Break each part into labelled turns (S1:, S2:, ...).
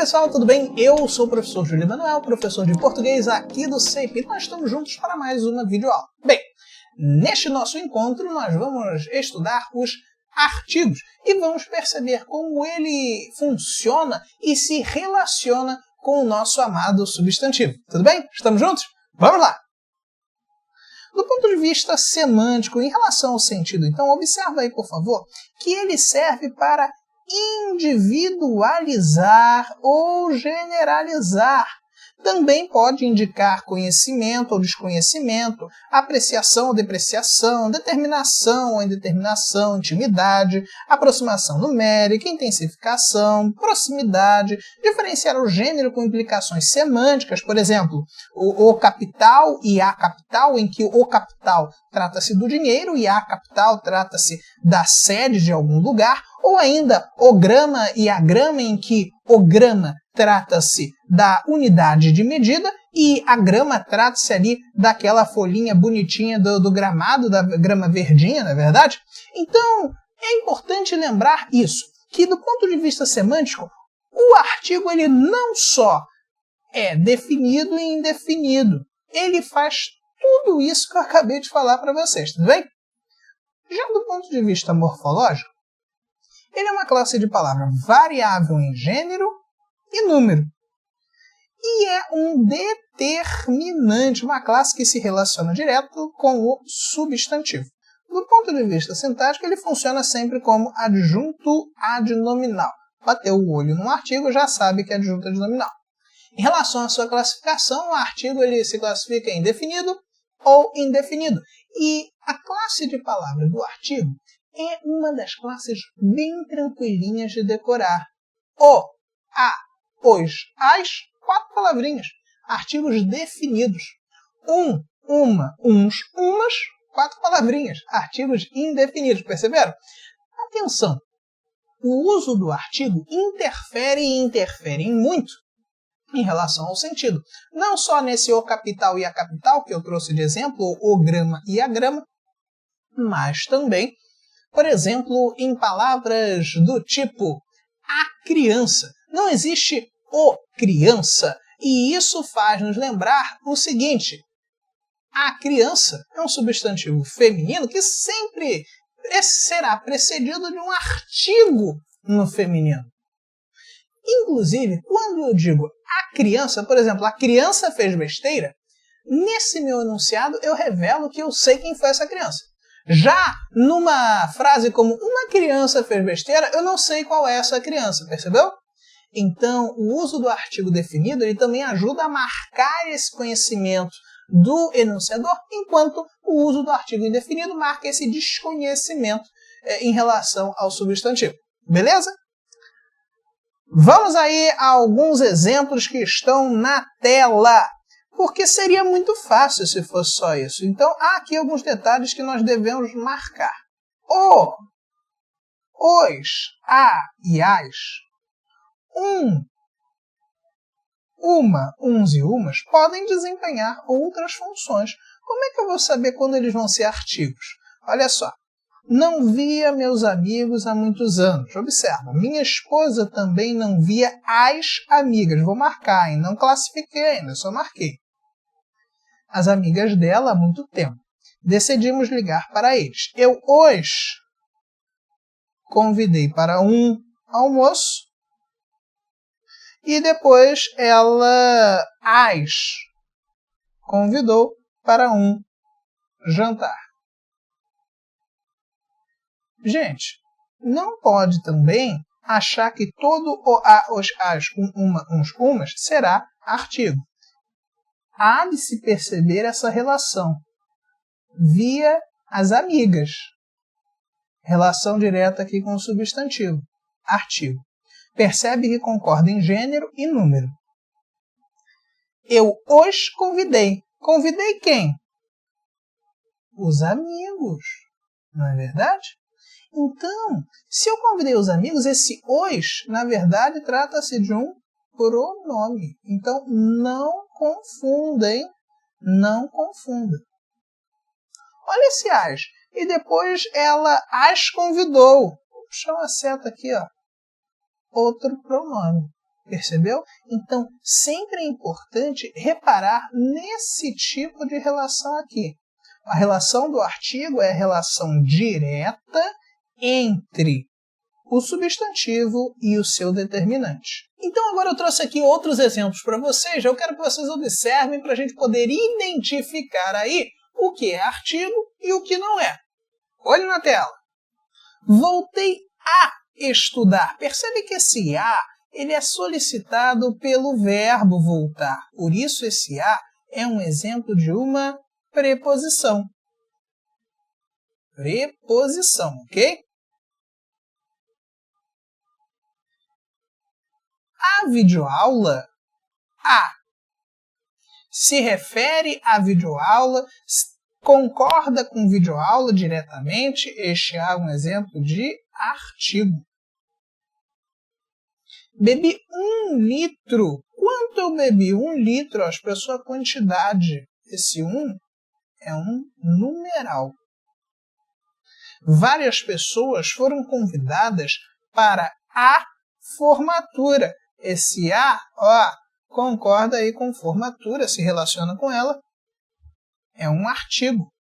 S1: pessoal, tudo bem? Eu sou o professor Júlio Manuel, professor de português aqui do CEP, e nós estamos juntos para mais uma videoaula. Bem, neste nosso encontro nós vamos estudar os artigos e vamos perceber como ele funciona e se relaciona com o nosso amado substantivo. Tudo bem? Estamos juntos? Vamos lá! Do ponto de vista semântico, em relação ao sentido, então, observa aí, por favor, que ele serve para individualizar ou generalizar. Também pode indicar conhecimento ou desconhecimento, apreciação ou depreciação, determinação ou indeterminação, intimidade, aproximação numérica, intensificação, proximidade, diferenciar o gênero com implicações semânticas, por exemplo, o capital e a capital, em que o capital trata-se do dinheiro e a capital trata-se da sede de algum lugar, ou ainda o grama e a grama, em que o grama trata-se da unidade de medida e a grama trata-se ali daquela folhinha bonitinha do gramado, da grama verdinha, não é verdade? Então, é importante lembrar isso, que do ponto de vista semântico, o artigo ele não só é definido e indefinido, ele faz tudo isso que eu acabei de falar para vocês, tudo bem? Já do ponto de vista morfológico, ele é uma classe de palavra variável em gênero e número. E é um determinante, uma classe que se relaciona direto com o substantivo. Do ponto de vista sintático, ele funciona sempre como adjunto adnominal. Bateu o olho num artigo, já sabe que é adjunto adnominal. Em relação à sua classificação, o artigo ele se classifica em definido ou indefinido. E a classe de palavra do artigo é uma das classes bem tranquilinhas de decorar. O, a, os, as, 4 palavrinhas. Artigos definidos. Uma, uns, umas, 4 palavrinhas. Artigos indefinidos. Perceberam? Atenção! O uso do artigo interfere e interfere em muito em relação ao sentido. Não só nesse o capital e a capital, que eu trouxe de exemplo, o grama e a grama, mas também, por exemplo, em palavras do tipo a criança. Não existe o criança, e isso faz nos lembrar o seguinte: a criança é um substantivo feminino que sempre será precedido de um artigo no feminino. Inclusive, quando eu digo a criança, por exemplo, a criança fez besteira, nesse meu enunciado eu revelo que eu sei quem foi essa criança. Já numa frase como uma criança fez besteira, eu não sei qual é essa criança, percebeu? Então, o uso do artigo definido ele também ajuda a marcar esse conhecimento do enunciador, enquanto o uso do artigo indefinido marca esse desconhecimento em relação ao substantivo. Beleza? Vamos aí a alguns exemplos que estão na tela, porque seria muito fácil se fosse só isso. Então, há aqui alguns detalhes que nós devemos marcar. O, os, a e as, uma, uns e umas podem desempenhar outras funções. Como é que eu vou saber quando eles vão ser artigos? Olha só. Não via meus amigos há muitos anos. Observa, minha esposa também não via as amigas. Vou marcar, hein? Não classifiquei ainda, só marquei. As amigas dela há muito tempo. Decidimos ligar para eles. Eu os convidei para um almoço e depois ela as convidou para um jantar. Gente, não pode também achar que todo o a, os, as, uma, uns, umas será artigo. Há de se perceber essa relação via as amigas. Relação direta aqui com o substantivo, artigo. Percebe que concorda em gênero e número. Eu os convidei. Convidei quem? Os amigos. Não é verdade? Então, se eu convidei os amigos, esse os, na verdade, trata-se de um pronome. Então, não confunda, hein? Não confunda. Olha esse as. E depois ela as convidou. Vou puxar uma seta aqui, ó. Outro pronome. Percebeu? Então, sempre é importante reparar nesse tipo de relação aqui. A relação do artigo é a relação direta entre o substantivo e o seu determinante. Então agora eu trouxe aqui outros exemplos para vocês. Eu quero que vocês observem para a gente poder identificar aí o que é artigo e o que não é. Olhe na tela. Voltei a estudar. Percebe que esse a ele é solicitado pelo verbo voltar. Por isso esse a é um exemplo de uma preposição. Preposição, ok? A videoaula, se refere à videoaula, concorda com videoaula diretamente, este é um exemplo de artigo. Bebi 1 litro. Quanto eu bebi? 1 litro, expressou a quantidade. Esse 1 é um numeral. Várias pessoas foram convidadas para a formatura. Esse a, concorda aí com formatura, se relaciona com ela. É um artigo.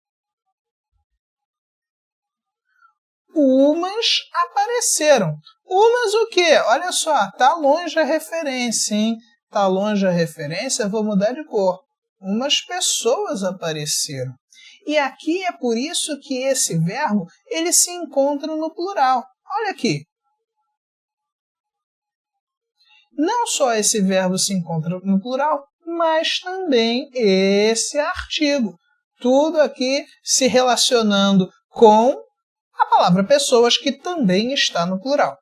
S1: Umas apareceram. Umas o quê? Olha só, tá longe a referência, hein? Tá longe a referência, vou mudar de cor. Umas pessoas apareceram. E aqui é por isso que esse verbo ele se encontra no plural. Olha aqui. Não só esse verbo se encontra no plural, mas também esse artigo. Tudo aqui se relacionando com a palavra pessoas, que também está no plural.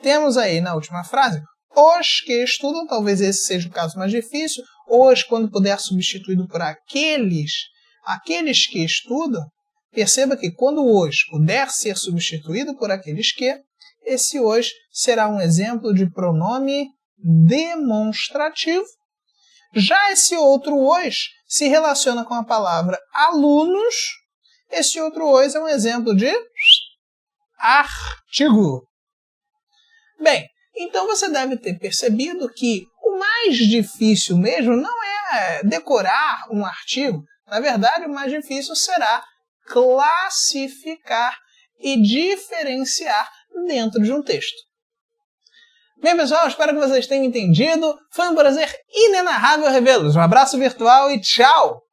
S1: Temos aí na última frase, os que estudam, talvez esse seja o caso mais difícil, os, quando puder substituído por aqueles que estudam, perceba que quando o os puder ser substituído por aqueles que, esse os será um exemplo de pronome demonstrativo. Já esse outro os se relaciona com a palavra alunos. Esse outro os é um exemplo de artigo. Bem, então você deve ter percebido que o mais difícil mesmo não é decorar um artigo. Na verdade, o mais difícil será classificar e diferenciar dentro de um texto. Bem, pessoal, espero que vocês tenham entendido. Foi um prazer inenarrável revê-los. Um abraço virtual e tchau!